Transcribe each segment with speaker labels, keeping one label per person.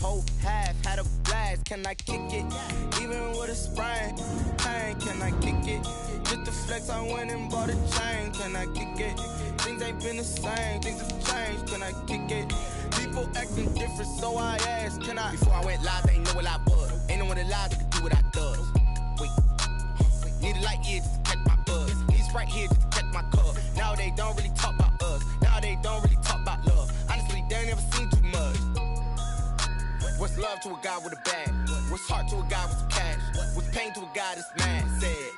Speaker 1: whole half, had a blast. Can I kick it? Even with a sprain, pain, can I kick it? Just the flex, I went and bought a chain. Can I kick it? Things ain't been the same, things have changed. Can I kick it? People acting different, so I asked, can I? Before I went live, they ain't know what I was. Ain't no one alive that could do what I does. Wait, need a light here just to catch my buzz. Need right here just to catch my cup. Now they don't really talk about us. Now they don't really talk about love. Honestly, they ain't never seen too much. What's love to a guy with a bag? What's heart to a guy with some cash? What's pain to a guy that's mad? Said.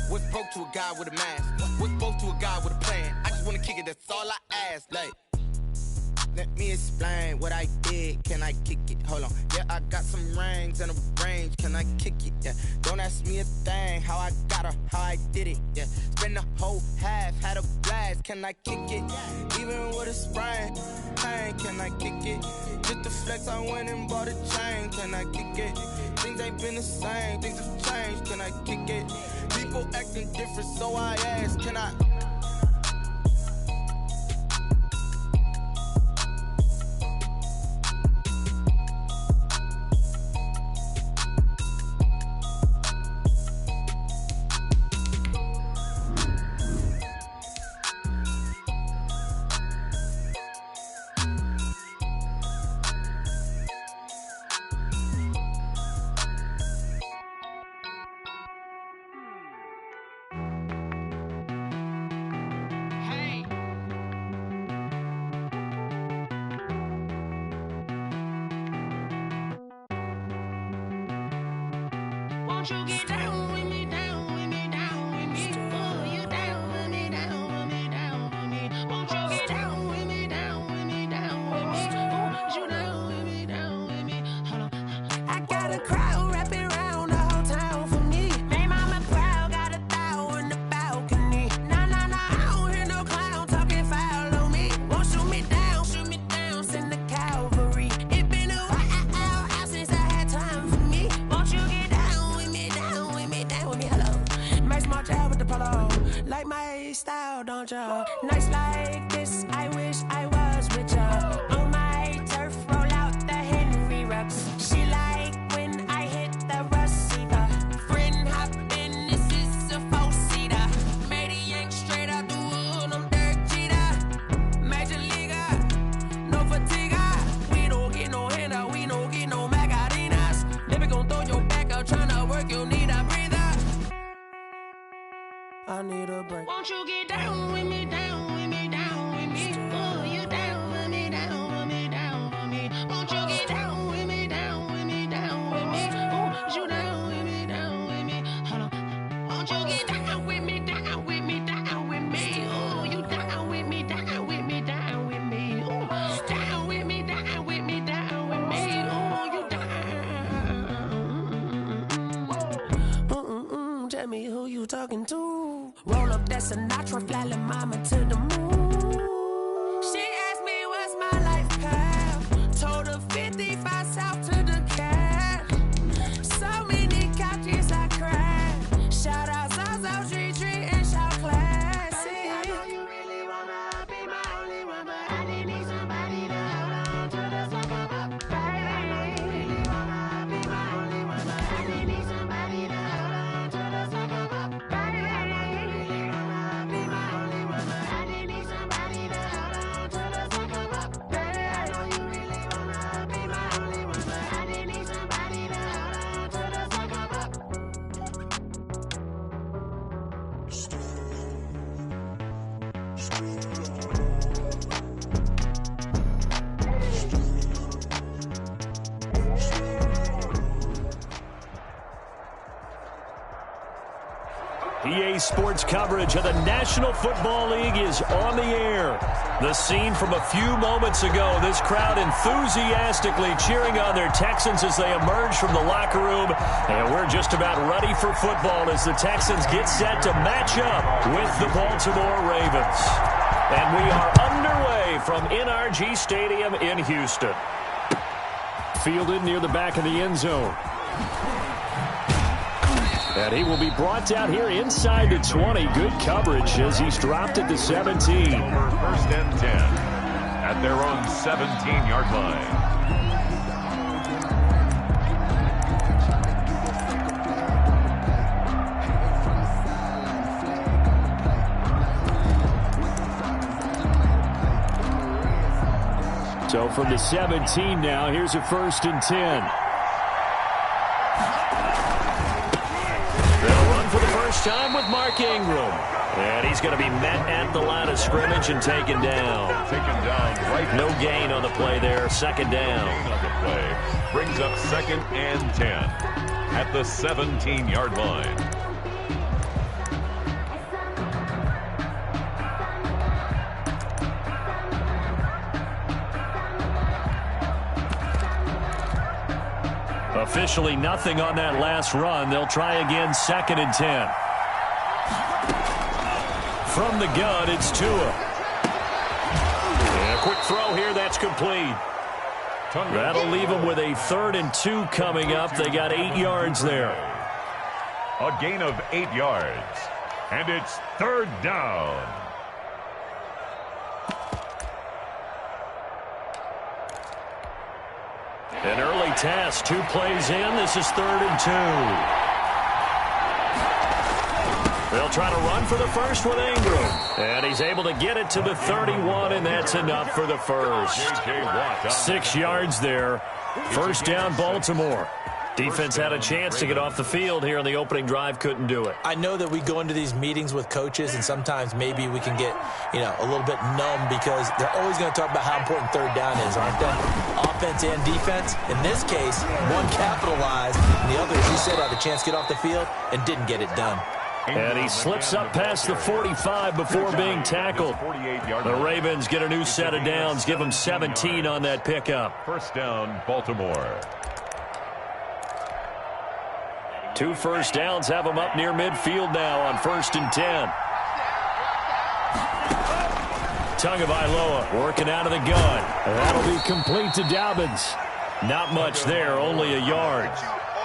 Speaker 1: What's broke to a guy with a mask? What's broke to a guy with a plan? I just wanna kick it, that's all I ask. Like, let me explain what I did. Can I kick it? Hold on. Yeah, I got some rings and a range. Can I kick it? Yeah. Don't ask me a thing. How I got her, how I did it. Yeah. Spend the whole half, had a blast. Can I kick it? Even with a sprain, pain. Can I kick it? Just the flex, I went and bought a chain. Can I kick it? Things ain't been the same, things have changed. Can I kick it? People acting different, so I asked, can I?
Speaker 2: Won't you get down with me, down with me, down with me? Oh, you down with me, down with me, down with me. Won't you get down with me, down with me, down with me? Oh, you down with me, down with me? Hold on. I got a crowd wrapping around the whole town for me. Name on my crowd, got 1,000 in the balcony. Nah, nah, nah, I don't hear no clown talking foul on me. Won't shoot me down, send the cavalry. It been a while since I had time for me. Won't you get down with me, down with me, down with me? Hello. Max March out with the polo. Like my style, don't ya? Nights like this, I wish I was with ya. On my turf, roll out the Henry Rux. She like when I hit the receiver. Friend hop in, this is a 4-seater. Made a yank straight out the wood, I'm Derek Jeter. Major leaguer, no fatigue. We don't get no handout, we don't get no Macarinas. Never gon' throw your back out, tryna work, you need a breather. I need a break. Won't you get down with me, down with me, down with me? Oh, you down with me, down with me, down with me? Won't you get down with me, down with me, down with me? Oh, you down with me, down with me? Hold on. Won't you get down with me, down with me, down with me? Oh, you down with me, down with me, down with me? Oh, down with me, down with me, down with me? Oh, you down. Tell me who you talking to. Roll up that Sinatra, fly la mama to the moon. She asked me what's my life path. Told her 55 south to the cat. So many couches I cried. Shout out Zazo, Tree, and shout classy. I know you really wanna be my only one, but I didn't need somebody to hold on to the sucker up. Baby, I know you really wanna be my only one, but I didn't need somebody to hold on to the sucker up. Baby, I know you really wanna be my only one, but I didn't need somebody to hold on to the sucker up. Baby, I know you really wanna be my only one, but I didn't need somebody to hold on to the sucker up.
Speaker 3: EA Sports coverage of the National Football League is on the air. The scene from a few moments ago, this crowd enthusiastically cheering on their Texans as they emerge from the locker room. And we're just about ready for football as the Texans get set to match up with the Baltimore Ravens. And we are underway from NRG Stadium in Houston. Fielded near the back of the end zone. And he will be brought down here inside the 20. Good coverage as he's dropped at the 17.
Speaker 4: For first and 10 at their own 17-yard line.
Speaker 3: from the 17 now. Here's a 1st and 10. They'll run for the first time with Mark Ingram. And he's going to be met at the line of scrimmage and taken down. Right. No gain on the play there. 2nd down.
Speaker 4: On the play. Brings up 2nd and 10 at the 17-yard line.
Speaker 3: Officially nothing on that last run. They'll try again 2nd and 10. From the gun, it's Tua. And a quick throw here, that's complete. That'll leave them with a 3rd and 2 coming up. They got 8 yards there.
Speaker 4: A gain of 8 yards. And it's 3rd down.
Speaker 3: An early task, 2 plays in. This is 3rd and 2. They'll try to run for the first with Ingram. And he's able to get it to the 31, and that's enough for the first. 6 yards there. 1st down, Baltimore. Defense had a chance to get off the field here in the opening drive, couldn't do it.
Speaker 5: I know that we go into these meetings with coaches, and sometimes maybe we can get, a little bit numb because they're always going to talk about how important 3rd down is, aren't they? Offense and defense. In this case, one capitalized, and the other, as you said, had a chance to get off the field and didn't get it done.
Speaker 3: And he slips up past the 45 before being tackled. The Ravens get a new set of downs, give them 17 on that pickup.
Speaker 4: 1st down, Baltimore.
Speaker 3: 2 first downs have them up near midfield now on 1st and 10. Tagovailoa working out of the gun. That'll be complete to Dobbins. Not much there, only a yard.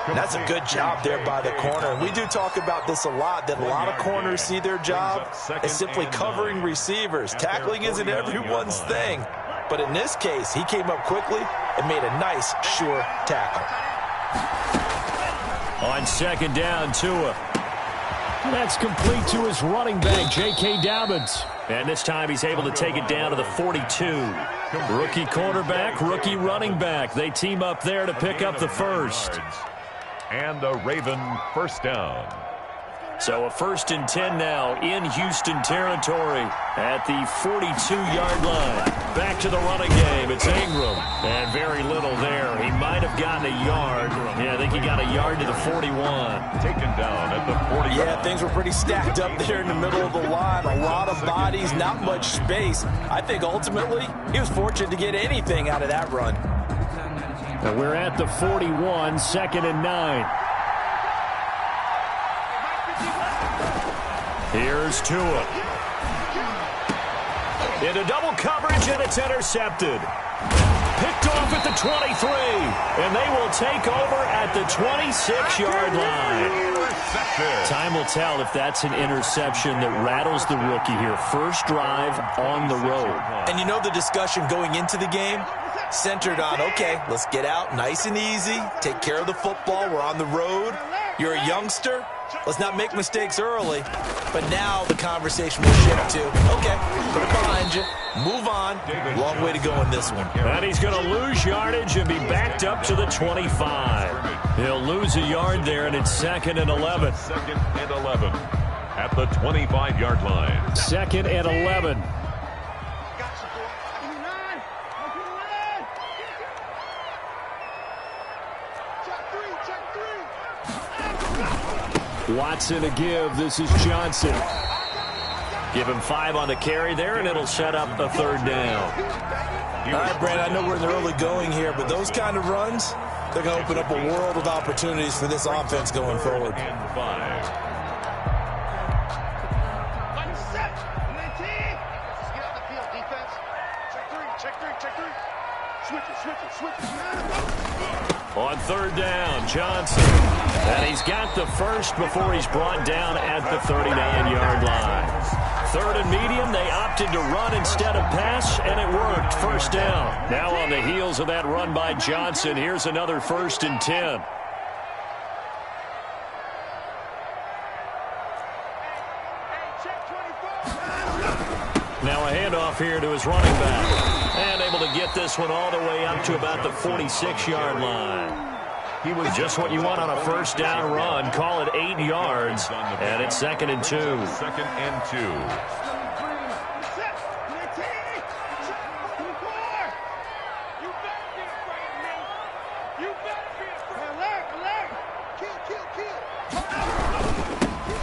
Speaker 5: That's a good job there by the corner. We do talk about this a lot, that a lot of corners see their job as simply covering receivers. Tackling isn't everyone's thing. But in this case, he came up quickly and made a nice, sure tackle.
Speaker 3: On 2nd down, Tua. That's complete to his running back, J.K. Dobbins. And this time he's able to take it down to the 42. Rookie quarterback, rookie running back. They team up there to pick up the first.
Speaker 4: And a Raven 1st down.
Speaker 3: So a 1st and 10 now in Houston territory at the 42-yard line. Back to the running game. It's Ingram. And very little there. He might have gotten a yard. Yeah, I think he got a yard to the 41.
Speaker 4: Taken down at the 40.
Speaker 5: Yeah, things were pretty stacked up there in the middle of the line. A lot of bodies, not much space. I think ultimately he was fortunate to get anything out of that run.
Speaker 3: And we're at the 41, 2nd and 9. Here's Tua. Into double coverage, and it's intercepted. Picked off at the 23, and they will take over at the 26-yard line. Time will tell if that's an interception that rattles the rookie here. First drive on the road.
Speaker 5: And the discussion going into the game centered on, okay, let's get out nice and easy, take care of the football, we're on the road. You're a youngster. Let's not make mistakes early. But now the conversation will shift to, okay, put it behind you, move on. Long way to go in this one.
Speaker 3: And he's going to lose yardage and be backed up to the 25. He'll lose a yard there, and it's 2nd and 11.
Speaker 4: 2nd and 11 at the 25-yard line.
Speaker 3: 2nd and 11. Watson to give. This is Johnson. Give him 5 on the carry there, and it'll set up a 3rd down.
Speaker 5: All right, Brad, I know we're in the early going here, but those kind of runs, they're going to open up a world of opportunities for this offense going forward.
Speaker 4: And 5.
Speaker 3: On 3rd down, Johnson. And he's got the first before he's brought down at the 39-yard line. 3rd and medium, they opted to run instead of pass, and it worked. 1st down. Now on the heels of that run by Johnson, here's another 1st and 10. Now a handoff here to his running back. And able able to get this one all the way up to about the 46-yard line. He was just what you want on a first down run. Call it 8 yards, and it's 2nd and 2.
Speaker 4: 2nd and 2.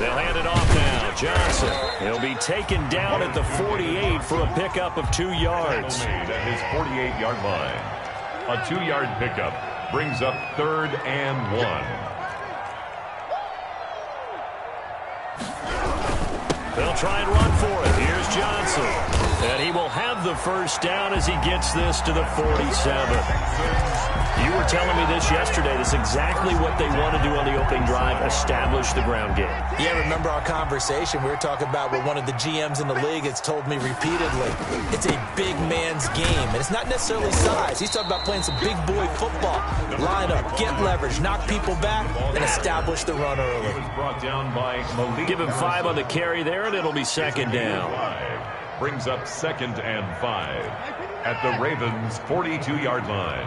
Speaker 3: They'll hand it off now. Johnson. He'll be taken down at the 48 for a pickup of 2 yards.
Speaker 4: At his 48-yard line. A 2-yard pickup brings up 3rd and 1.
Speaker 3: They'll try and run for it. Here's Johnson. And he will have the first down as he gets this to the 47. You were telling me this yesterday. That's exactly what they want to do on the opening drive, establish the ground game.
Speaker 5: Yeah, remember our conversation? We were talking about what one of the GMs in the league has told me repeatedly. It's a big man's game, and it's not necessarily size. He's talking about playing some big boy football. Line up, get leverage, knock people back, and establish the run early.
Speaker 3: Give him 5 on the carry there, and it'll be 2nd down.
Speaker 4: Brings up 2nd and 5 at the Ravens' 42-yard line.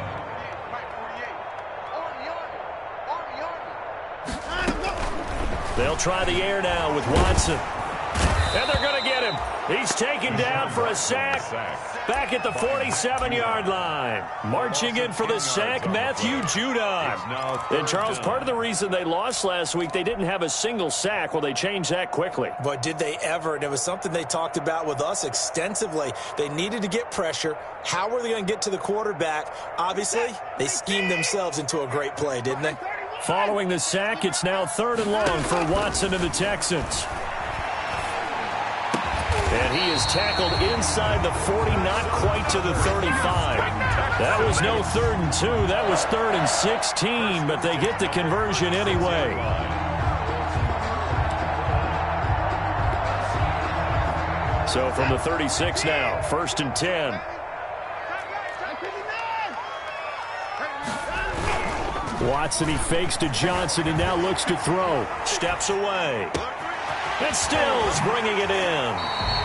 Speaker 3: They'll try the air now with Watson. And they're going to get him. He's taken down for a sack back at the 47-yard line. Marching in for the sack, Matthew Judon. And, Charles, part of the reason they lost last week, they didn't have a single sack. Well, they changed that quickly.
Speaker 5: But did they ever? And it was something they talked about with us extensively. They needed to get pressure. How were they going to get to the quarterback? Obviously, they schemed themselves into a great play, didn't they?
Speaker 3: Following the sack, it's now 3rd and long for Watson and the Texans. And he is tackled inside the 40, not quite to the 35. That was no 3rd and 2. That was 3rd and 16, but they get the conversion anyway. So from the 36 now, 1st and 10. Watson, he fakes to Johnson and now looks to throw. Steps away. And Stills bringing it in.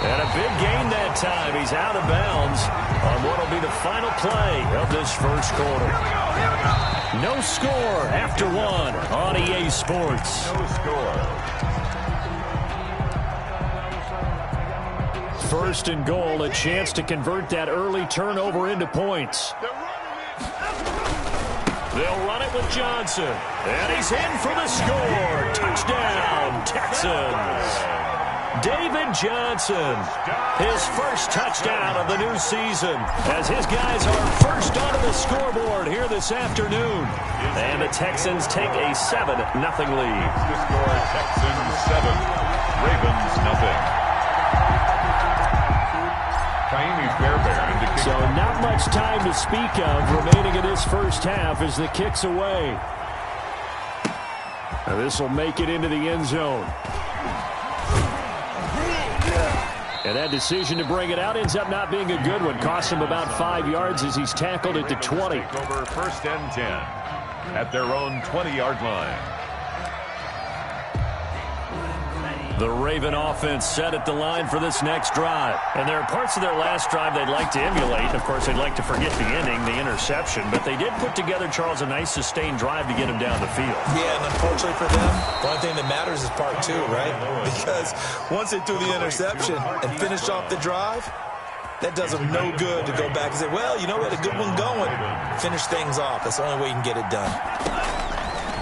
Speaker 3: And a big gain that time. He's out of bounds on what will be the final play of this first quarter. No score after 1 on EA Sports.
Speaker 4: No score.
Speaker 3: 1st and goal, a chance to convert that early turnover into points. They'll run it with Johnson. And he's in for the score. Touchdown, Texans. David Johnson, his first touchdown of the new season, as his guys are first onto the scoreboard here this afternoon. And the Texans take a 7-0 lead.
Speaker 4: The score, Texans 7, Ravens nothing.
Speaker 3: So not much time to speak of remaining in this first half as the kick's away. Now this will make it into the end zone. And that decision to bring it out ends up not being a good one. Costs him about 5 yards as he's tackled at the 20.
Speaker 4: Over 1st and 10 at their own 20-yard line.
Speaker 3: The Raven offense set at the line for this next drive. And there are parts of their last drive they'd like to emulate. Of course, they'd like to forget the ending, the interception. But they did put together, Charles, a nice sustained drive to get him down the field.
Speaker 5: Yeah, and unfortunately for them, the only thing that matters is part 2, right? Because once they threw the interception and finished off the drive, that does them no good to go back and say, well, you know, we had a good one going. Finish things off. That's the only way you can get it done.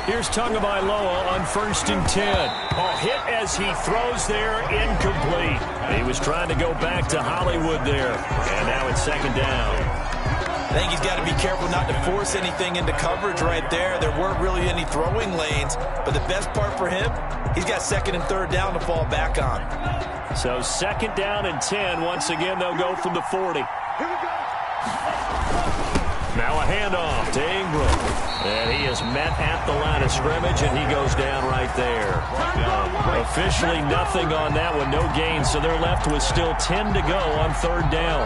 Speaker 3: Here's Tagovailoa on 1st and 10. A hit as he throws there, incomplete. He was trying to go back to Hollywood there. And now it's 2nd down.
Speaker 5: I think he's got to be careful not to force anything into coverage right there. There weren't really any throwing lanes. But the best part for him, he's got 2nd and 3rd down to fall back on.
Speaker 3: So 2nd down and 10. Once again, they'll go from the 40. Now a handoff to Ingram. And he is met at the line of scrimmage, and he goes down right there. Officially nothing on that one, no gain. So they're left with still 10 to go on 3rd down.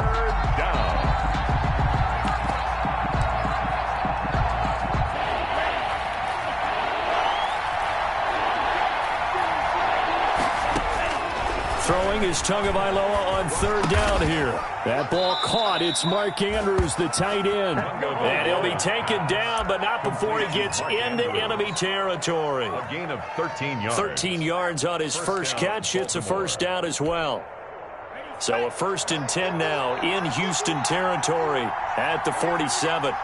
Speaker 3: Throwing is Tagovailoa on third down here. That ball caught. It's Mark Andrews, the tight end. And he'll be taken down, but not before he gets into enemy territory.
Speaker 4: A gain of 13 yards.
Speaker 3: 13 yards on his first catch. It's a first down as well. So a 1st and 10 now in Houston territory at the 47. A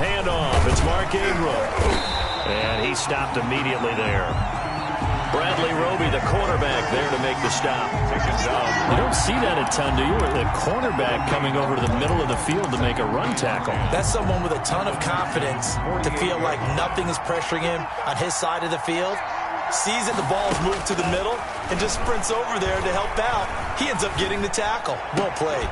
Speaker 3: handoff. It's Mark Ingram. And he stopped immediately there. Bradley Roby, the cornerback, there to make the stop. You don't see that a ton, do you? The cornerback coming over to the middle of the field to make a run tackle.
Speaker 5: That's someone with a ton of confidence to feel like nothing is pressuring him on his side of the field. Sees that the ball is moved to the middle and just sprints over there to help out. He ends up getting the tackle. Well played.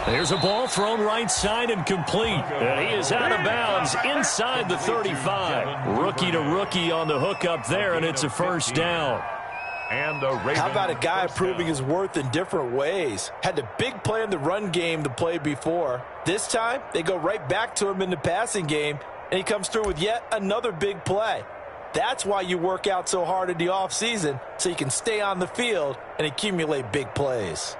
Speaker 3: There's a ball thrown right side and complete. And he is out of bounds inside the 35. Rookie to rookie on the hook up there, and it's a first down.
Speaker 4: And
Speaker 5: how about a guy proving his worth in different ways? Had the big play in the run game the play before. This time, they go right back to him in the passing game, and he comes through with yet another big play. That's why you work out so hard in the offseason, so you can stay on the field and accumulate big plays.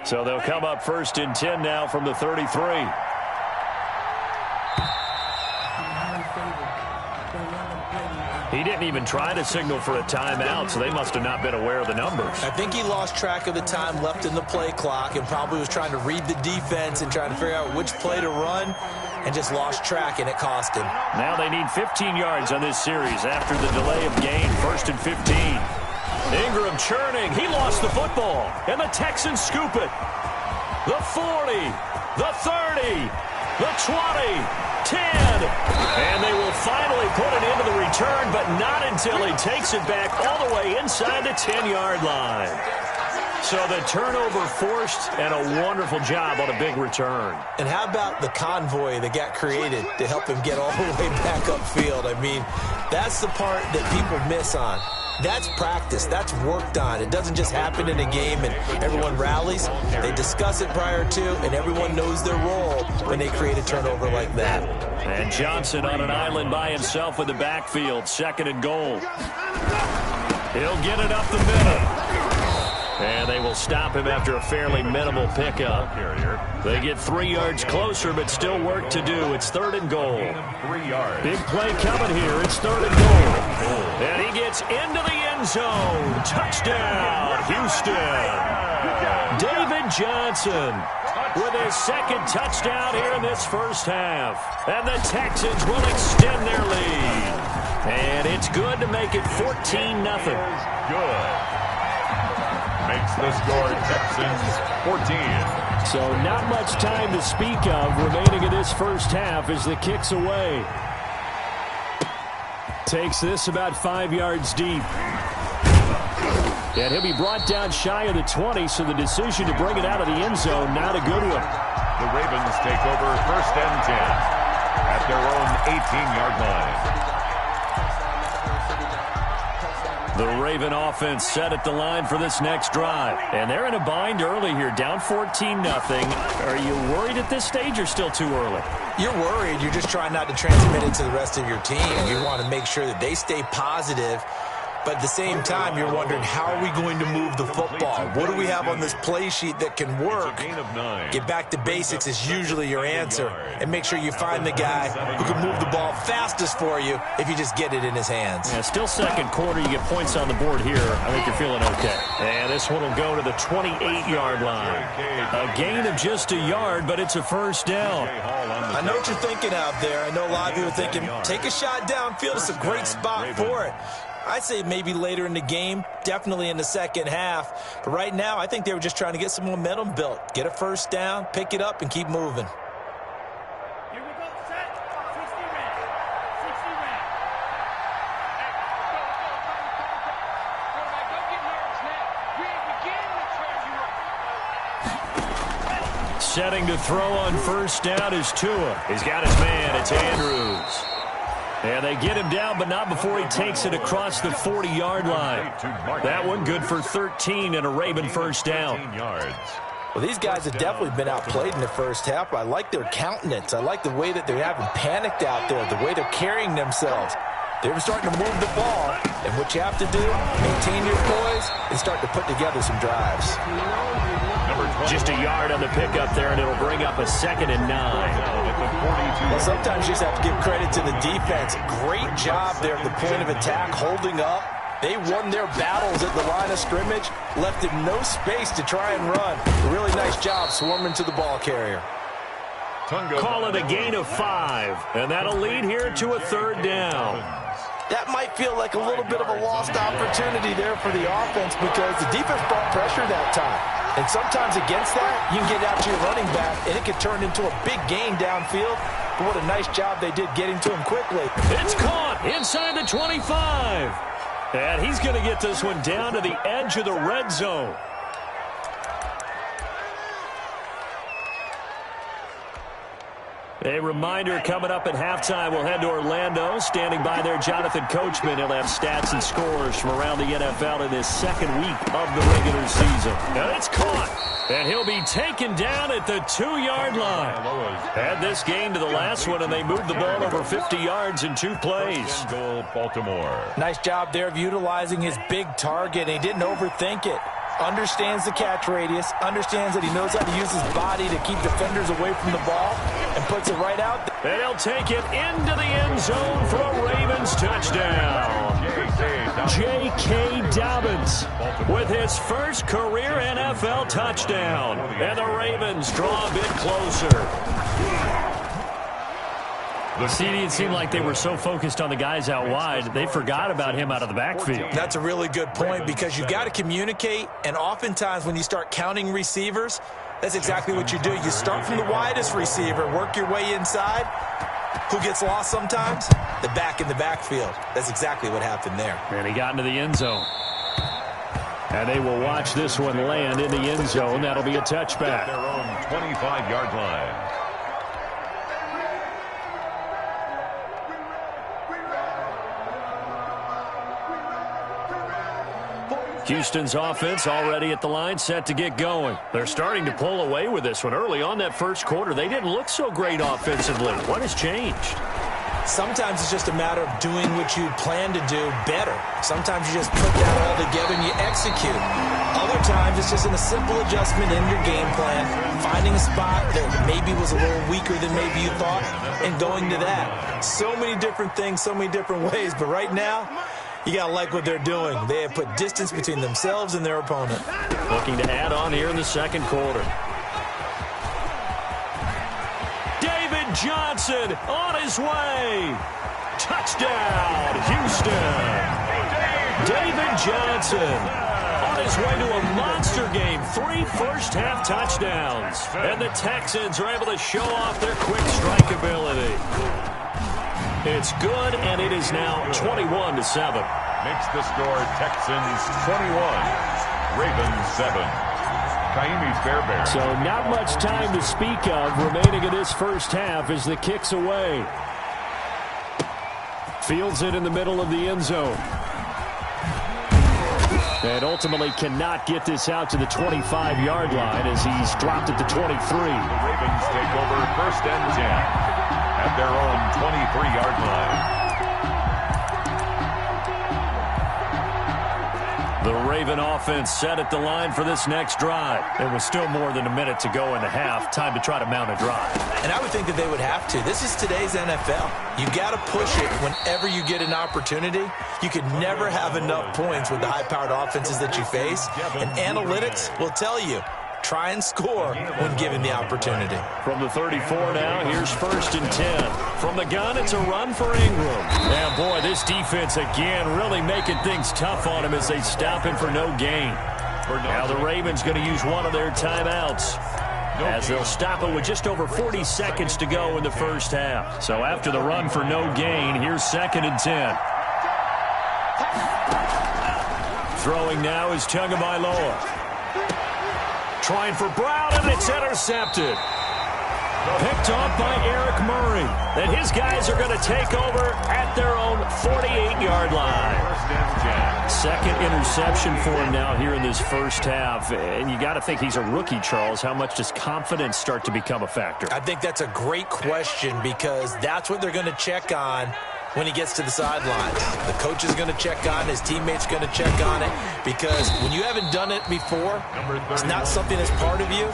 Speaker 3: So they'll come up 1st and 10 now from the 33. He didn't even try to signal for a timeout, so they must have not been aware of the numbers.
Speaker 5: I think he lost track of the time left in the play clock and probably was trying to read the defense and trying to figure out which play to run and just lost track, and it cost him.
Speaker 3: Now they need 15 yards on this series after the delay of gain. 1st and 15. Ingram churning. He lost the football, and the Texans scoop it. The 40, the 30, the 20, 10. And they will finally put it into the return, but not until he takes it back all the way inside the 10-yard line. So the turnover forced, and a wonderful job on a big return.
Speaker 5: And how about the convoy that got created to help him get all the way back upfield? I mean, that's the part that people miss on. That's practice. That's worked on. It doesn't just happen in a game and everyone rallies. They discuss it prior to, and everyone knows their role when they create a turnover like that.
Speaker 3: And Johnson on an island by himself in the backfield. 2nd and goal. He'll get it up the middle. And they will stop him after a fairly minimal pickup. They get 3 yards closer, but still work to do. It's 3rd and goal.
Speaker 4: 3 yards.
Speaker 3: Big play coming here. It's 3rd and goal. And he gets into the end zone. Touchdown, Houston. David Johnson with his 2nd touchdown here in this first half. And the Texans will extend their lead. And it's good to make it 14-0.
Speaker 4: Good. Makes the score Texans 14.
Speaker 3: So not much time to speak of remaining in this first half as the kick's away. Takes this about 5 yards deep. And he'll be brought down shy of the 20, so the decision to bring it out of the end zone, not a good one.
Speaker 4: The Ravens take over 1st and 10 at their own 18-yard line.
Speaker 3: The Raven offense set at the line for this next drive. And they're in a bind early here, down 14-0. Are you worried at this stage or still too early?
Speaker 5: You're worried. You're just trying not to transmit it to the rest of your team. You want to make sure that they stay positive. But at the same time, you're wondering, how are we going to move the football? What do we have on this play sheet that can work? Get back to basics is usually your answer. And make sure you find the guy who can move the ball fastest for you if you just get it in his hands.
Speaker 3: Yeah, still 2nd quarter. You get points on the board here. I think you're feeling okay. And this one will go to the 28-yard line. A gain of just a yard, but it's a first down.
Speaker 5: I know what you're thinking out there. I know a lot of people are thinking, take a shot downfield. It's a great spot for it. I'd say maybe later in the game, definitely in the second half. But right now, I think they were just trying to get some momentum built. Get a first down, pick it up, and keep moving.
Speaker 2: Here we go, set. 60 round. 60 round. Quarterback, don't get nervous now. We ain't beginning to turn you up.
Speaker 3: Setting to throw on first down is Tua. He's got his man. It's Andrews. And they get him down, but not before he takes it across the 40-yard line. That one good for 13 and a Raven first down.
Speaker 5: Well, these guys have definitely been outplayed in the first half, but I like their countenance. I like the way that they haven't panicked out there, the way they're carrying themselves. They're starting to move the ball, and what you have to do, maintain your poise and start to put together some drives.
Speaker 3: Just a yard on the pickup there, and it'll bring up a 2nd and 9.
Speaker 5: Well, sometimes you just have to give credit to the defense. Great job there at the point of attack, holding up. They won their battles at the line of scrimmage, left him no space to try and run. A really nice job swarming to the ball carrier.
Speaker 3: Call it a gain of 5, and that'll lead here to a 3rd down.
Speaker 5: That might feel like a little bit of a lost opportunity there for the offense because the defense brought pressure that time. And sometimes against that, you can get out to your running back, and it can turn into a big gain downfield. But what a nice job they did getting to him quickly.
Speaker 3: It's caught inside the 25. And he's going to get this one down to the edge of the red zone. A reminder coming up at halftime, we'll head to Orlando. Standing by there, Jonathan Coachman. He'll have stats and scores from around the NFL in this 2nd week of the regular season. And it's caught. And he'll be taken down at the 2-yard line. Add this game to the last one, and they moved the ball over 50 yards in 2 plays.
Speaker 4: Goal, Baltimore.
Speaker 5: Nice job there of utilizing his big target. He didn't overthink it. Understands the catch radius, understands that he knows how to use his body to keep defenders away from the ball, and puts it right out there.
Speaker 3: And he'll take it into the end zone for a Ravens touchdown. J.K. Dobbins with his first career NFL touchdown. And the Ravens draw a bit closer. CD, it seemed like they were so focused on the guys out wide, they forgot about him out of the backfield.
Speaker 5: That's a really good point because you've got to communicate, and oftentimes when you start counting receivers, that's exactly what you do. You start from the widest receiver, work your way inside. Who gets lost sometimes? The back in the backfield. That's exactly what happened there.
Speaker 3: And he got into the end zone. And they will watch this one land in the end zone. That'll be a touchback.
Speaker 4: Their own 25-yard line.
Speaker 3: Houston's offense already at the line, set to get going. They're starting to pull away with this one. Early on that first quarter, they didn't look so great offensively. What has changed?
Speaker 5: Sometimes it's just a matter of doing what you plan to do better. Sometimes you just put that all together and you execute. Other times it's just a simple adjustment in your game plan, finding a spot that maybe was a little weaker than maybe you thought, and going to that. So many different things, so many different ways, but right now, you got to like what they're doing. They have put distance between themselves and their opponent.
Speaker 3: Looking to add on here in the second quarter. David Johnson on his way. Touchdown, Houston. David Johnson on his way to a monster game. 3 first-half touchdowns. And the Texans are able to show off their quick strike ability. It's good, and it is now 21-7.
Speaker 4: Makes the score Texans 21, Ravens 7. Kaimi Fairbairn.
Speaker 3: So not much time to speak of remaining in this first half as the kick's away. Fields it in the middle of the end zone. And ultimately cannot get this out to the 25-yard line as he's dropped at the 23.
Speaker 4: The Ravens take over 1st and 10. At their own 23-yard line.
Speaker 3: The Raven offense set at the line for this next drive. There was still more than a minute to go in the half. Time to try to mount a drive.
Speaker 5: And I would think that they would have to. This is today's NFL. You got to push it whenever you get an opportunity. You could never have enough points with the high-powered offenses that you face. And analytics will tell you. Try and score when given the opportunity.
Speaker 3: From the 34 now, here's 1st and 10. From the gun, it's a run for Ingram. Now, boy, this defense again really making things tough on him as they stop him for no gain. Now the Ravens going to use one of their timeouts as they'll stop it with just over 40 seconds to go in the first half. So after the run for no gain, here's 2nd and 10. Throwing now is Tagovailoa. Trying for Brown, and it's intercepted. Picked off by Eric Murray. And his guys are going to take over at their own 48-yard line. second interception for him now here in this first half. And you got to think he's a rookie, Charles. How much does confidence start to become a factor?
Speaker 5: I think that's a great question because that's what they're going to check on when he gets to the sidelines. The coach is going to check on it. His teammates going to check on it because when you haven't done it before, it's not something that's part of you.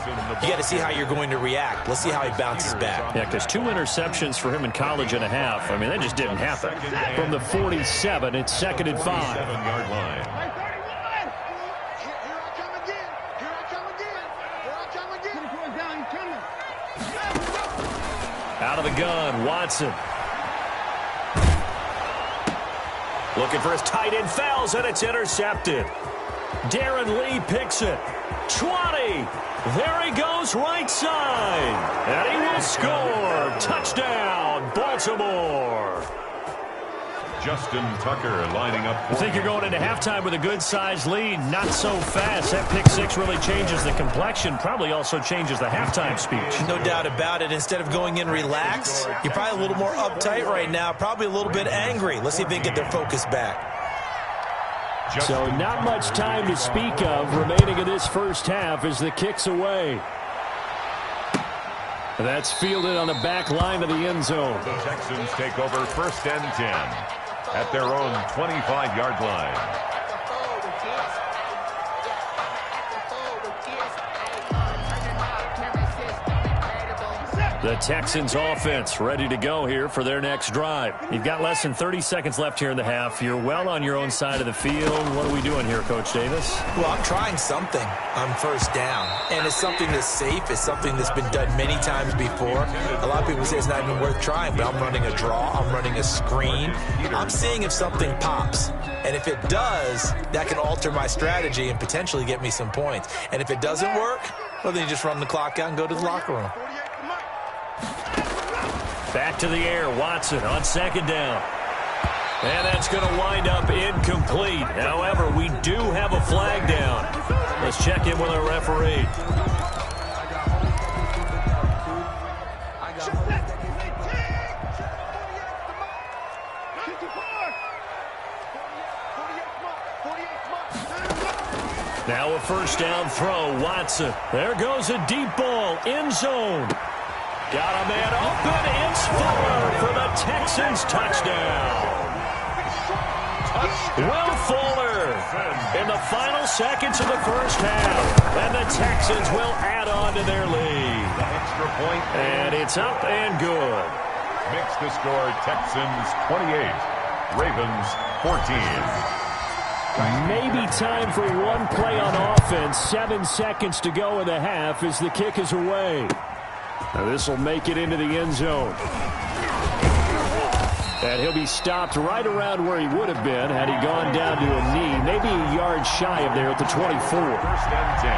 Speaker 5: You got to see how you're going to react. Let's see how he bounces back.
Speaker 3: Yeah, because 2 interceptions for him in college and a half. I mean, that just didn't happen. From the 47, it's 2nd and 5.
Speaker 4: 7-yard line.
Speaker 3: Out of the gun, Watson. Looking for his tight end, fouls, and it's intercepted. Darren Lee picks it. 20. There he goes, right side. And he will score. Touchdown, Baltimore.
Speaker 4: Justin Tucker lining up.
Speaker 3: I think you're going into halftime with a good-sized lead. Not so fast. That pick six really changes the complexion. Probably also changes the halftime speech.
Speaker 5: No doubt about it. Instead of going in relaxed, you're probably a little more uptight right now. Probably a little bit angry. Let's see if they can get their focus back.
Speaker 3: So not much time to speak of remaining in this first half as the kick's away. That's fielded on the back line of the end zone.
Speaker 4: The Texans take over 1st and 10 at their own 25-yard line.
Speaker 3: The Texans offense ready to go here for their next drive. You've got less than 30 seconds left here in the half. You're well on your own side of the field. What are we doing here, Coach Davis?
Speaker 5: Well, I'm trying something on 1st down, and it's something that's safe. It's something that's been done many times before. A lot of people say it's not even worth trying, but I'm running a draw. I'm running a screen. I'm seeing if something pops, and if it does, that can alter my strategy and potentially get me some points. And if it doesn't work, well, then you just run the clock out and go to the locker room.
Speaker 3: Back to the air, Watson on 2nd down. And that's going to wind up incomplete. However, we do have a flag down. Let's check in with our referee. Now a 1st down throw, Watson. There goes a deep ball, end zone. Got a man open. It's Fuller for the Texans touchdown. Will Fuller in the final seconds of the first half. And the Texans will add on to their lead.
Speaker 4: The extra point.
Speaker 3: And it's up and good.
Speaker 4: Makes the score Texans 28, Ravens 14.
Speaker 3: Maybe time for one play on offense. 7 seconds to go in the half as the kick is away. Now this will make it into the end zone. And he'll be stopped right around where he would have been had he gone down to a knee. Maybe a yard shy of there at the 24.
Speaker 4: 1st and 10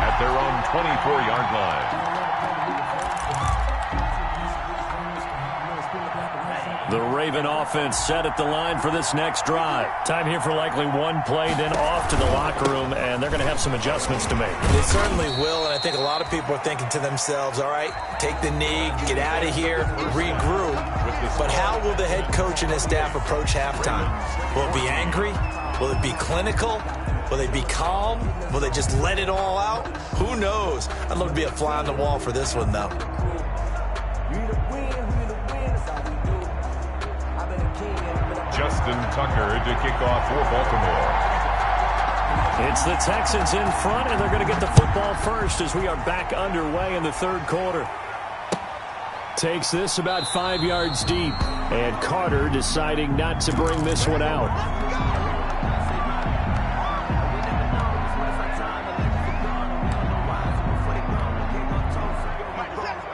Speaker 4: at their own 24-yard line.
Speaker 3: The Raven offense set at the line for this next drive. Time here for likely one play, then off to the locker room, and they're going to have some adjustments to make.
Speaker 5: They certainly will, and I think a lot of people are thinking to themselves, all right, take the knee, get out of here, regroup. But how will the head coach and his staff approach halftime? Will it be angry? Will it be clinical? Will they be calm? Will they just let it all out? Who knows? I'd love to be a fly on the wall for this one, though.
Speaker 4: Justin Tucker to kick off for Baltimore.
Speaker 3: It's the Texans in front, and they're going to get the football first as we are back underway in the 3rd quarter. Takes this about 5 yards deep, and Carter deciding not to bring this one out.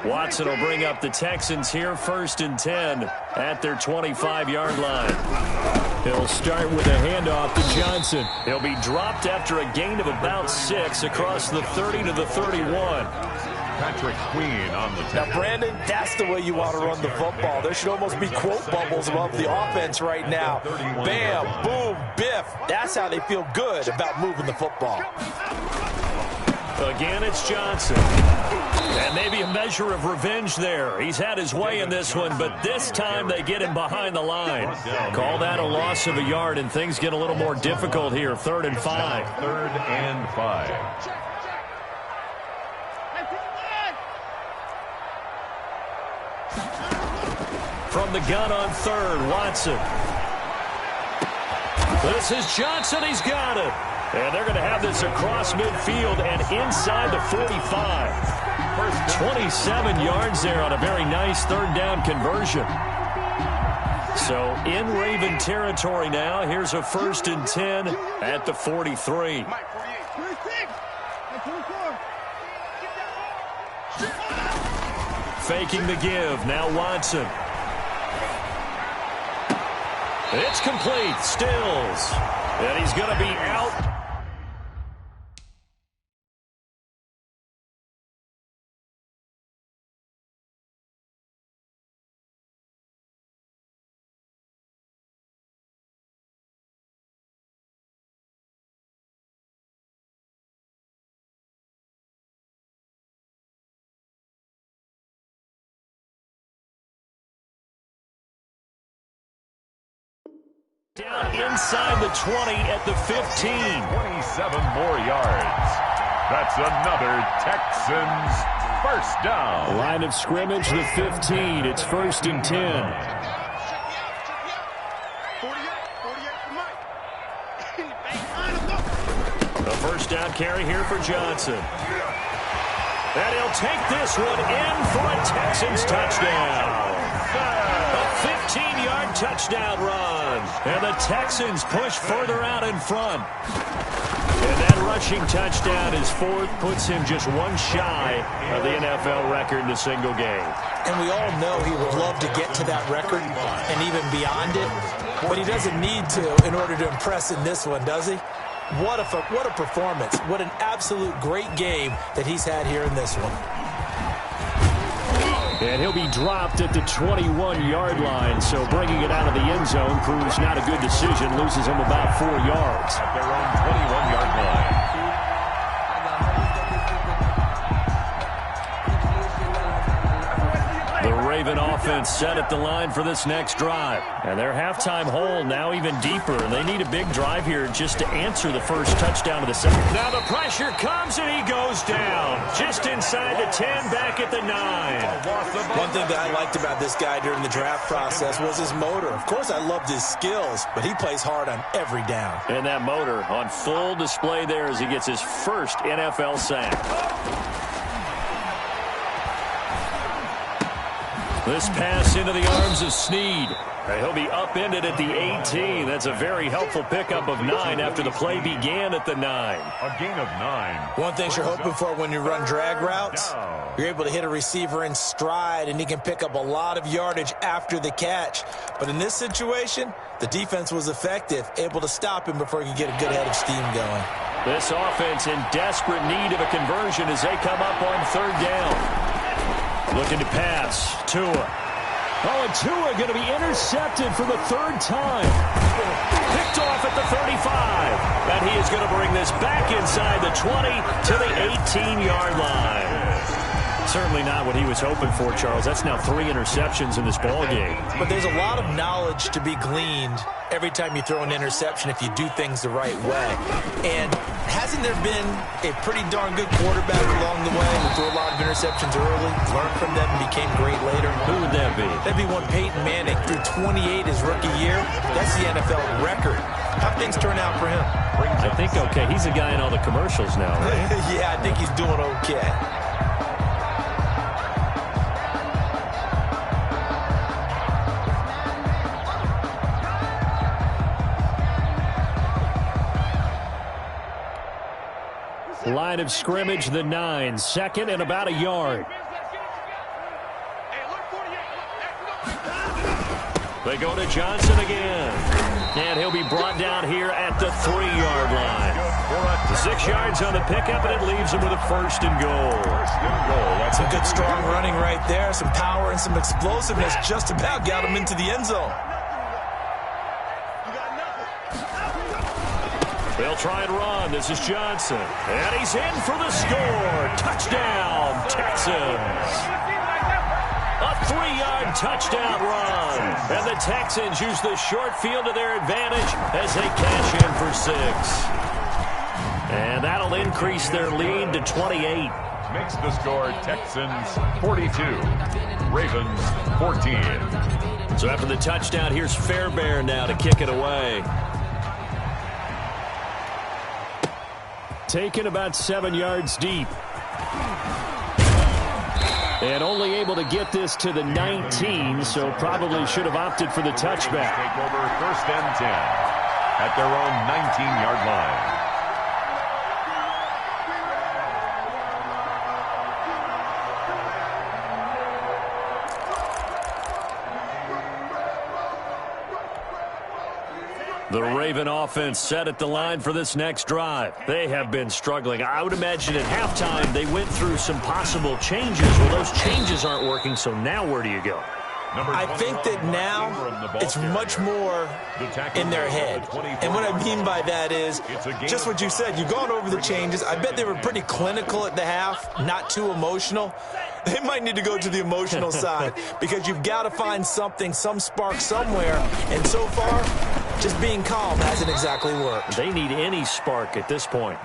Speaker 3: Watson will bring up the Texans here 1st and 10 at their 25-yard line. He'll start with a handoff to Johnson. He'll be dropped after a gain of about 6 across the 30 to the 31.
Speaker 4: Patrick Queen on the tackle.
Speaker 5: Now, Brandon, that's the way you want to run the football. There should almost be quote bubbles above the offense right now. Bam, boom, biff. That's how they feel good about moving the football.
Speaker 3: Again, it's Johnson. And maybe a measure of revenge there. He's had his way in this one, but this time they get him behind the line. Call that a loss of a yard, and things get a little more difficult here. 3rd and 5.
Speaker 4: 3rd and 5.
Speaker 3: From the gun on 3rd, Watson. This is Johnson. He's got it. And they're going to have this across midfield and inside the 45. First 27 yards there on a very nice 3rd down conversion. So in Raven territory now. Here's a 1st and 10 at the 43. Faking the give. Now Watson. It's complete. Stills. And he's going to be out. Down inside the 20 at the 15.
Speaker 4: 27 more yards. That's another Texans first down.
Speaker 3: Line of scrimmage, the 15. It's 1st and 10. The first down carry here for Johnson. And he'll take this one in for a Texans touchdown. A 15-yard touchdown run. And the Texans push further out in front. And that rushing touchdown is 4th, puts him just one shy of the NFL record in a single game.
Speaker 5: And we all know he would love to get to that record and even beyond it. But he doesn't need to in order to impress in this one, does he? What a performance. What an absolute great game that he's had here in this one.
Speaker 3: And he'll be dropped at the 21-yard line, so bringing it out of the end zone proves not a good decision. Loses him about 4 yards.
Speaker 4: At their own 21-yard line.
Speaker 3: The Raven offense set at the line for this next drive. And their halftime hole now even deeper. And they need a big drive here just to answer the first touchdown of the second. Now the pressure comes and he goes down. Just inside the 10, back at the 9.
Speaker 5: One thing that I liked about this guy during the draft process was his motor. Of course, I loved his skills, but he plays hard on every down.
Speaker 3: And that motor on full display there as he gets his first NFL sack. This pass into the arms of Snead. He'll be upended at the 18. That's a very helpful pickup of 9 after the play began at the 9.
Speaker 4: A gain of 9.
Speaker 5: One thing you're hoping for when you run drag routes, you're able to hit a receiver in stride, and he can pick up a lot of yardage after the catch. But in this situation, the defense was effective, able to stop him before he could get a good head of steam going.
Speaker 3: This offense in desperate need of a conversion as they come up on 3rd down. Looking to pass. Tua. Oh, and Tua going to be intercepted for the 3rd time. Picked off at the 35. And he is going to bring this back inside the 20 to the 18-yard line. Certainly not what he was hoping for, Charles. That's now 3 interceptions in this ball game.
Speaker 5: But there's a lot of knowledge to be gleaned every time you throw an interception if you do things the right way. And hasn't there been a pretty darn good quarterback along the way who threw a lot of interceptions early, learned from them, and became great later?
Speaker 3: Who would that be?
Speaker 5: That'd be one Peyton Manning threw 28 his rookie year. That's the NFL record. How'd things turn out for him?
Speaker 3: I think okay. He's a guy in all the commercials now, right?
Speaker 5: Yeah, I think he's doing okay.
Speaker 3: Line of scrimmage, the 9. 2nd and about a yard. They go to Johnson again. And he'll be brought down here at the 3-yard line. 6 yards on the pickup, and it leaves him with a 1st and goal.
Speaker 5: That's a good, strong running right there. Some power and some explosiveness just about got him into the end zone.
Speaker 3: They'll try and run. This is Johnson. And he's in for the score. Touchdown, Texans. A 3-yard touchdown run. And the Texans use the short field to their advantage as they cash in for 6. And that'll increase their lead to 28.
Speaker 4: Makes the score Texans 42, Ravens 14.
Speaker 3: So after the touchdown, here's Fairbairn now to kick it away. Taken about 7 yards deep. And only able to get this to the 19, so probably should have opted for the touchback.
Speaker 4: Take over 1st and 10 at their own 19-yard line.
Speaker 3: The Raven offense set at the line for this next drive. They have been struggling. I would imagine at halftime they went through some possible changes. Well, those changes aren't working, so now where do you go?
Speaker 5: I think that now it's much more in their head. And what I mean by that is just what you said. You've gone over the changes. I bet they were pretty clinical at the half, not too emotional. They might need to go to the emotional side because you've got to find something, some spark somewhere. And so far, just being calm hasn't exactly worked.
Speaker 3: They need any spark at this point.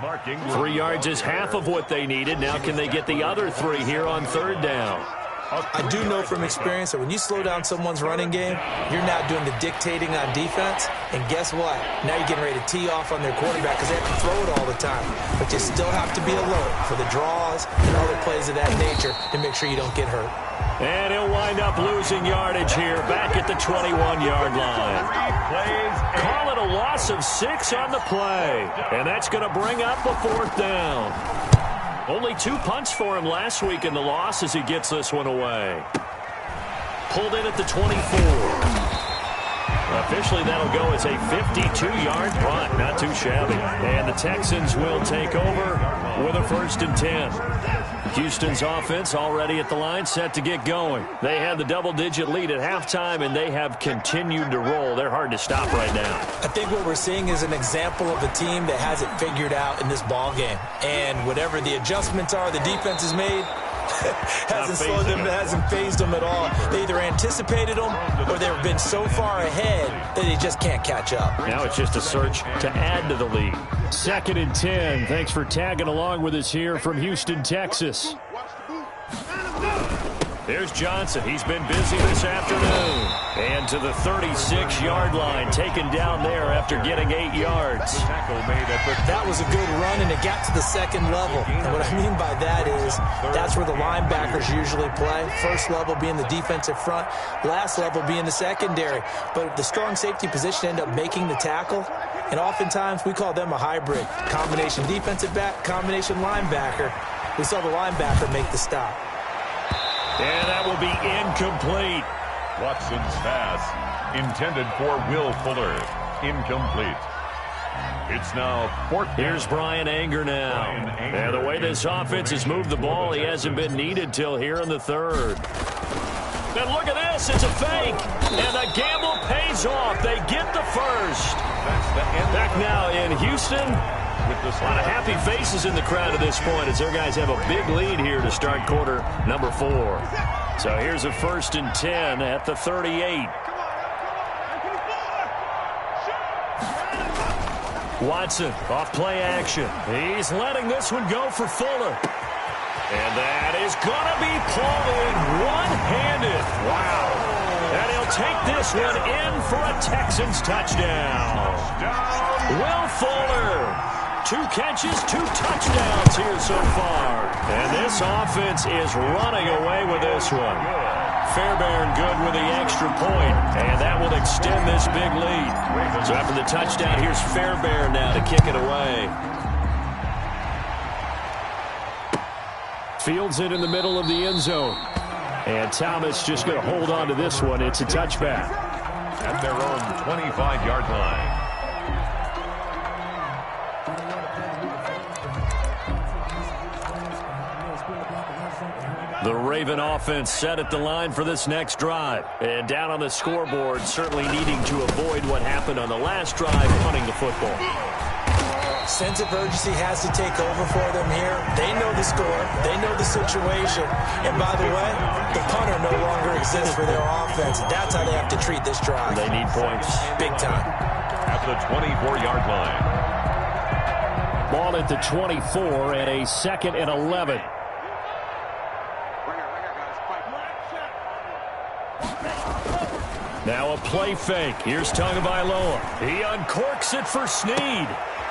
Speaker 3: 3 yards is half of what they needed. Now can they get the other 3 here on 3rd down?
Speaker 5: I do know from experience that when you slow down someone's running game, you're now doing the dictating on defense. And guess what? Now you're getting ready to tee off on their quarterback because they have to throw it all the time. But you still have to be alert for the draws and other plays of that nature to make sure you don't get hurt.
Speaker 3: And he'll wind up losing yardage here back at the 21-yard line. Call it a loss of 6 on the play. And that's going to bring up a 4th down. Only 2 punts for him last week in the loss as he gets this one away. Pulled in at the 24. Officially, that'll go as a 52-yard punt. Not too shabby. And the Texans will take over with a 1st and 10. Houston's offense already at the line, set to get going. They had the double-digit lead at halftime, and they have continued to roll. They're hard to stop right now.
Speaker 5: I think what we're seeing is an example of a team that has it figured out in this ball game. And whatever the adjustments are the defense has made, hasn't slowed them, hasn't phased them at all. They either anticipated them or they've been so far ahead that they just can't catch up.
Speaker 3: Now it's just a search to add to the lead. 2nd and 10. Thanks for tagging along with us here from Houston, Texas. There's Johnson. He's been busy this afternoon. And to the 36-yard line, taken down there after getting 8 yards.
Speaker 5: That was a good run, and it got to the 2nd level. And what I mean by that is that's where the linebackers usually play. First level being the defensive front, last level being the secondary. But the strong safety position ended up making the tackle. And oftentimes we call them a hybrid. Combination defensive back, combination linebacker. We saw the linebacker make the stop.
Speaker 3: And that will be incomplete.
Speaker 4: Watson's pass intended for Will Fuller. Incomplete. It's now 4th.
Speaker 3: Here's Brian Anger now. And the way this offense has moved the ball, he hasn't been needed till here in the 3rd. And look at this. It's a fake. And the gamble pays off. They get the 1st. Back now in Houston. A lot of happy faces in the crowd at this point as their guys have a big lead here to start quarter number 4. So here's a 1st and 10 at the 38. Watson off play action. He's letting this one go for Fuller. And that is going to be pulled in one-handed. Wow. And he'll take this one in for a Texans touchdown. Will Fuller. 2 catches, 2 touchdowns here so far. And this offense is running away with this one. Fairbairn good with the extra point, and that will extend this big lead. So after the touchdown, here's Fairbairn now to kick it away. Fields it in the middle of the end zone. And Thomas just going to hold on to this one. It's a touchback.
Speaker 4: At their own 25-yard line.
Speaker 3: The Raven offense set at the line for this next drive. And down on the scoreboard, certainly needing to avoid what happened on the last drive, punting the football.
Speaker 5: Sense of urgency has to take over for them here. They know the score. They know the situation. And by the way, the punter no longer exists for their offense. That's how they have to treat this drive.
Speaker 3: They need points.
Speaker 5: Big time.
Speaker 4: At the 24-yard line.
Speaker 3: Ball at the 24 and a 2nd and 11. Now a play fake. Here's Tagovailoa. He uncorks it for Snead.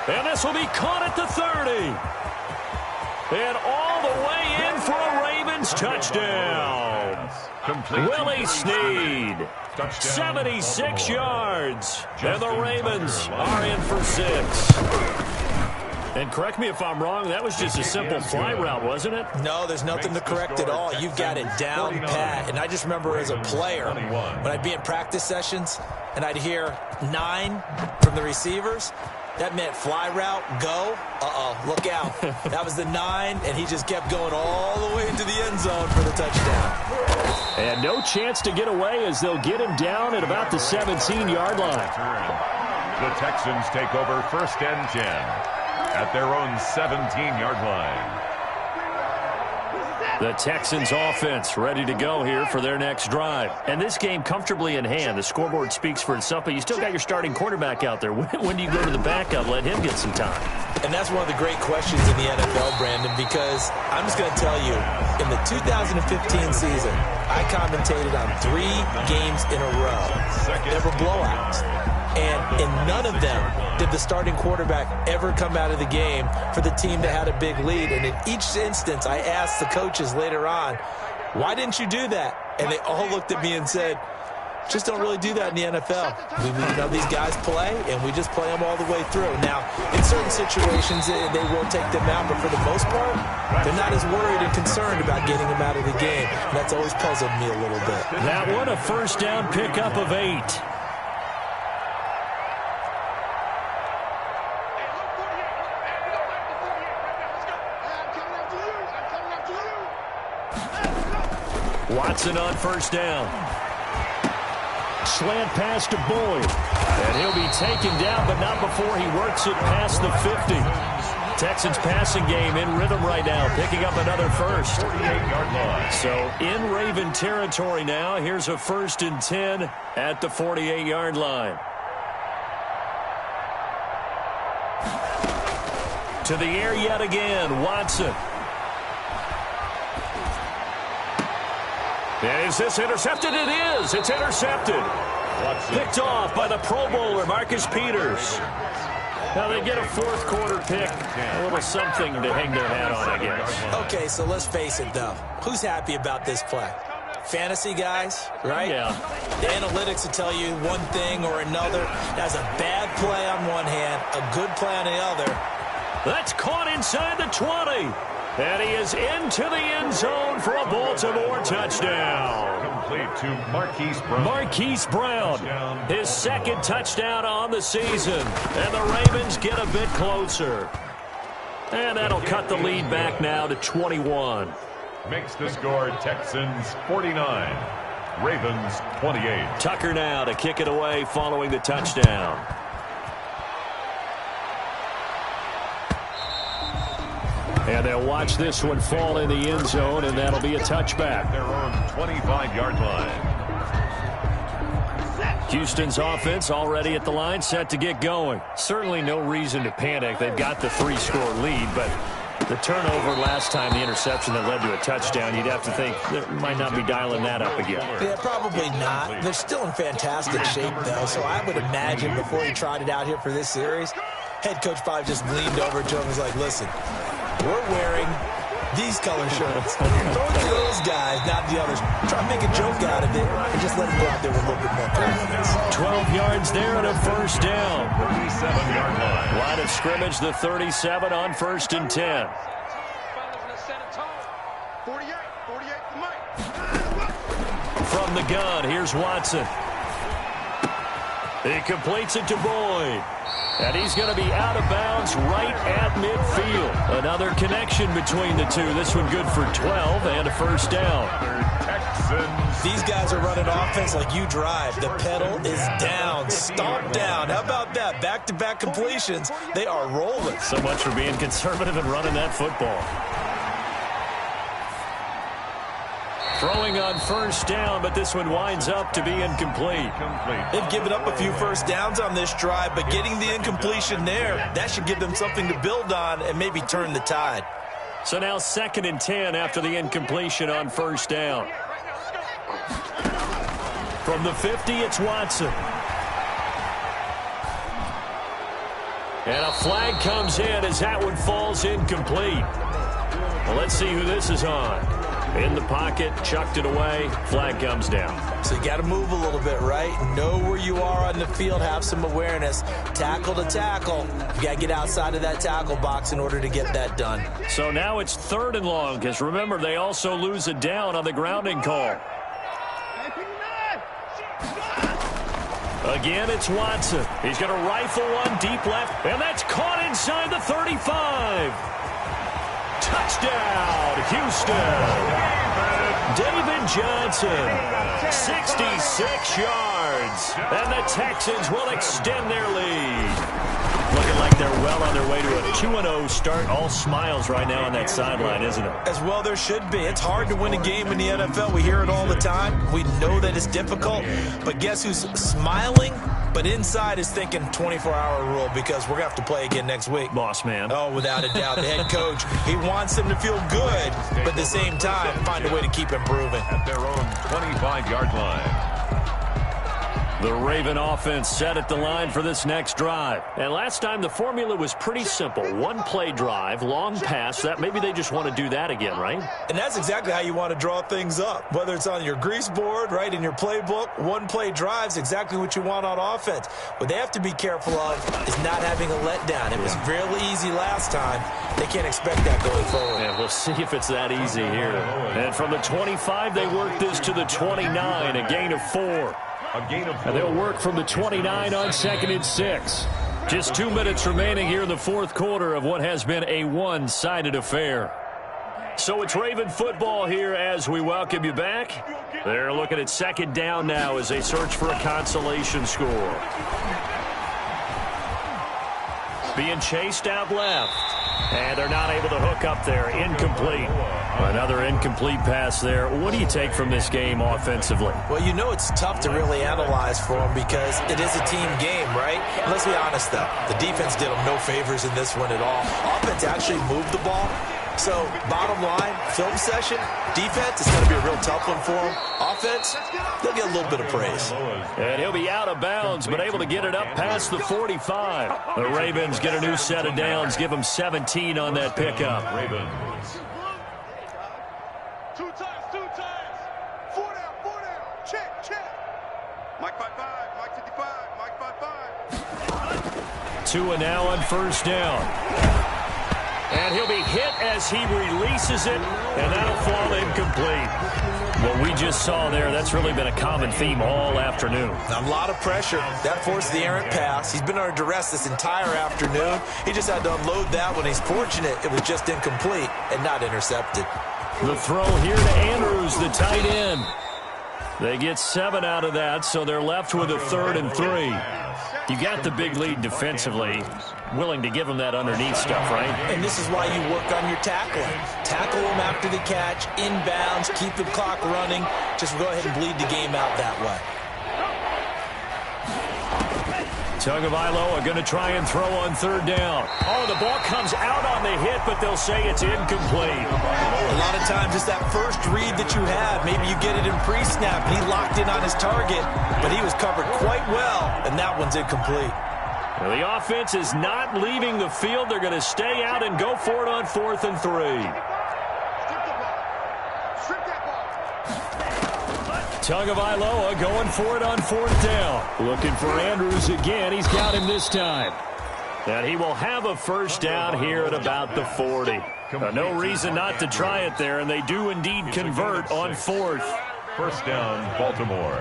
Speaker 3: And this will be caught at the 30. And all the way in for a Ravens touchdown. Willie Snead. 76 yards. And the Ravens are in for 6. And correct me if I'm wrong, that was just a simple fly route, wasn't it?
Speaker 5: No, there's nothing to correct at all. You've got it down pat. And I just remember as a player, when I'd be in practice sessions and I'd hear 9 from the receivers, that meant fly route, go. Look out. That was the 9, and he just kept going all the way into the end zone for the touchdown.
Speaker 3: And no chance to get away as they'll get him down at about the 17-yard line.
Speaker 4: The Texans take over 1st and 10. At their own 17-yard line.
Speaker 3: The Texans offense ready to go here for their next drive. And this game comfortably in hand. The scoreboard speaks for itself, but you still got your starting quarterback out there. When do you go to the backup? Let him get some time.
Speaker 5: And that's one of the great questions in the NFL, Brandon, because I'm just going to tell you, in the 2015 season, I commentated on 3 games in a row. There were blowouts. And in none of them did the starting quarterback ever come out of the game for the team that had a big lead. And in each instance, I asked the coaches later on, why didn't you do that? And they all looked at me and said, just don't really do that in the NFL. These guys play, and we just play them all the way through. Now, in certain situations, they will take them out, but for the most part, they're not as worried and concerned about getting them out of the game. And that's always puzzled me a little bit.
Speaker 3: That one, a first down pickup of 8. Watson on first down. Slant pass to Boyd. And he'll be taken down, but not before he works it past the 50. Texans passing game in rhythm right now, picking up another first.
Speaker 4: 48-yard line.
Speaker 3: So in Raven territory now. Here's a 1st and 10 at the 48-yard line. To the air yet again, Watson. And is this intercepted? It is. It's intercepted. Picked off by the Pro Bowler, Marcus Peters. Now they get a 4th quarter pick. A little something to hang their hat on, I guess.
Speaker 5: Okay, so let's face it, though. Who's happy about this play? Fantasy guys, right?
Speaker 3: Yeah.
Speaker 5: The analytics will tell you one thing or another. That's a bad play on one hand, a good play on the other.
Speaker 3: That's caught inside the 20. And he is into the end zone for a Baltimore touchdown.
Speaker 4: Complete to Marquise Brown.
Speaker 3: Marquise Brown, his 2nd touchdown on the season. And the Ravens get a bit closer. And that'll cut the lead back now to 21.
Speaker 4: Makes the score Texans 49, Ravens 28.
Speaker 3: Tucker now to kick it away following the touchdown. And they'll watch this one fall in the end zone, and that'll be a touchback.
Speaker 4: Their own 25-yard line.
Speaker 3: Houston's offense already at the line, set to get going. Certainly no reason to panic. They've got the 3-score lead, but the turnover last time, the interception that led to a touchdown, you'd have to think they might not be dialing that up again.
Speaker 5: Yeah, probably not. They're still in fantastic shape, though, so I would imagine before he tried it out here for this series, head coach probably just leaned over to him and was like, listen, we're wearing these color shirts. Throw it to those guys, not the others. Try to make a joke out of it and just let them go out there with a little bit more confidence.
Speaker 3: 12 yards there and a first down.
Speaker 4: 37-yard line.
Speaker 3: Line of scrimmage, the 37 on 1st and 10. From the gun, here's Watson. He completes it to Boyd. And he's going to be out of bounds right at midfield. Another connection between the two. This one good for 12 and a first down.
Speaker 4: Texans.
Speaker 5: These guys are running offense like you drive. The pedal is down. Stomp down. How about that? Back back-to-back completions. They are rolling.
Speaker 3: So much for being conservative and running that football. Throwing on first down, but this one winds up to be incomplete.
Speaker 5: They've given up a few first downs on this drive, but getting the incompletion there, that should give them something to build on and maybe turn the tide.
Speaker 3: So now 2nd and 10 after the incompletion on first down. From the 50, it's Watson. And a flag comes in as that one falls incomplete. Well, let's see who this is on. In the pocket, chucked it away, flag comes down.
Speaker 5: So you got to move a little bit, right? Know where you are on the field, have some awareness. Tackle to tackle. You got to get outside of that tackle box in order to get that done.
Speaker 3: So now it's 3rd and long, because remember, they also lose a down on the grounding call. Again, it's Watson. He's going to rifle one deep left, and that's caught inside the 35. Touchdown, Houston. David Johnson, 66 yards. And the Texans will extend their lead. Looking like they're well on their way to a 2-0 start. All smiles right now on that sideline, isn't it?
Speaker 5: As well there should be. It's hard to win a game in the NFL. We hear it all the time. We know that it's difficult. But guess who's smiling? But inside is thinking 24-hour rule because we're going to have to play again next week.
Speaker 3: Boss man.
Speaker 5: Oh, without a doubt. The head coach, he wants them to feel good, but at the same time, find a way to keep improving.
Speaker 4: At their own 25-yard line.
Speaker 3: The Raven offense set at the line for this next drive. And last time the formula was pretty simple. One-play drive, long pass. That maybe they just want to do that again, right?
Speaker 5: And that's exactly how you want to draw things up. Whether it's on your grease board, right, in your playbook, one-play drive's exactly what you want on offense. What they have to be careful of is not having a letdown. It was really easy last time. They can't expect that going forward.
Speaker 3: Yeah, we'll see if it's that easy here. And from the 25, they work this to the 29, a gain of 4. And they'll work from the 29 on 2nd and 6. Just 2 minutes remaining here in the 4th quarter of what has been a one-sided affair. So it's Raven football here as we welcome you back. They're looking at 2nd down now as they search for a consolation score. Being chased out left. And they're not able to hook up there. Incomplete. Another incomplete pass there. What do you take from this game offensively?
Speaker 5: Well, you know it's tough to really analyze for them because it is a team game, right? Let's be honest, though. The defense did them no favors in this one at all. Offense actually moved the ball. So, bottom line, film session, defense is going to be a real tough one for them. Offense, they'll get a little bit of praise.
Speaker 3: And he'll be out of bounds, but able to get it up past the 45. The Ravens get a new set of downs, give them 17 on that pickup.
Speaker 4: Ravens.
Speaker 6: Two times. 4 down. Check. Mike 5-5, Mike 55, Mike 5-5.
Speaker 3: 2 and now on first down. And he'll be hit as he releases it, and that'll fall incomplete. What we just saw there, that's really been a common theme all afternoon.
Speaker 5: A lot of pressure. That forced the errant pass. He's been under duress this entire afternoon. He just had to unload that one. He's fortunate it was just incomplete and not intercepted.
Speaker 3: The throw here to Andrews, the tight end. They get 7 out of that, so they're left with a 3rd and 3. You got the big lead defensively. Willing to give them that underneath stuff, right?
Speaker 5: And this is why you work on your tackling. Tackle them after the catch, inbounds, keep the clock running. Just go ahead and bleed the game out that way.
Speaker 3: Tagovailoa going to try and throw on 3rd down. Oh, the ball comes out on the hit, but they'll say it's incomplete.
Speaker 5: A lot of times it's that first read that you have. Maybe you get it in pre-snap, and he locked in on his target, but he was covered quite well, and that one's incomplete.
Speaker 3: Well, the offense is not leaving the field. They're going to stay out and go for it on 4th and 3. Tagovailoa going for it on 4th down. Looking for Andrews again. He's got him this time. And he will have a first down here at about the 40. No reason not to try it there, and they do indeed convert on 4th.
Speaker 4: First down, Baltimore.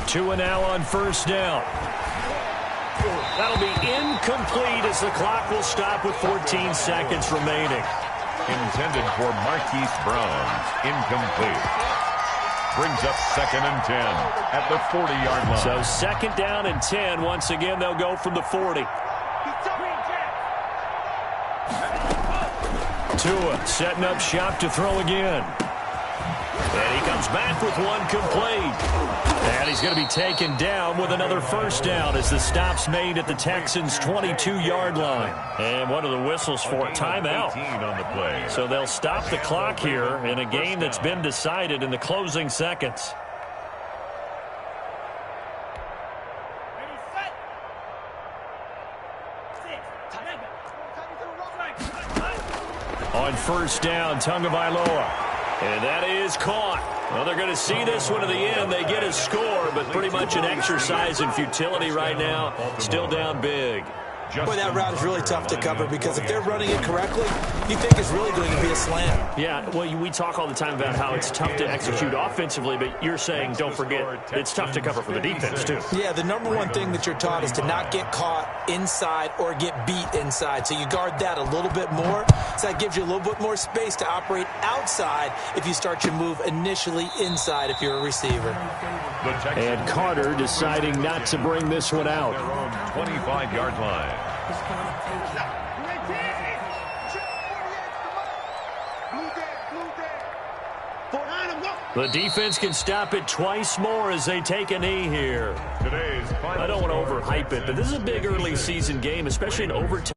Speaker 3: 2 and now on first down. That'll be incomplete as the clock will stop with 14 seconds remaining.
Speaker 4: Intended for Marquise Brown. Incomplete. Brings up 2nd and 10 at the 40-yard line.
Speaker 3: So 2nd down and 10. Once again, they'll go from the 40. Tua setting up shop to throw again. And he comes back with one complete. And he's going to be taken down with another first down as the stop's made at the Texans' 22-yard line. And what are the whistles for? Timeout.
Speaker 4: On the play.
Speaker 3: So they'll stop the clock here in a game that's been decided in the closing seconds. On first down, Tagovailoa. And that is caught. Well, they're going to see this one to the end. They get a score, but pretty much an exercise in futility right now. Still down big.
Speaker 5: Boy, that route is really tough to cover because if they're running it correctly, you think it's really going to be a slant.
Speaker 3: Yeah, well, we talk all the time about how it's tough to execute offensively, but you're saying, don't forget, it's tough to cover for the defense, too.
Speaker 5: Yeah, the number one thing that you're taught is to not get caught inside or get beat inside. So you guard that a little bit more. So that gives you a little bit more space to operate outside if you start your move initially inside if you're a receiver.
Speaker 3: And Carter deciding not to bring this one out.
Speaker 4: Their own 25-yard line.
Speaker 3: The defense can stop it twice more as they take a knee here. I don't want to overhype it, but this is a big early season game, especially in overtime.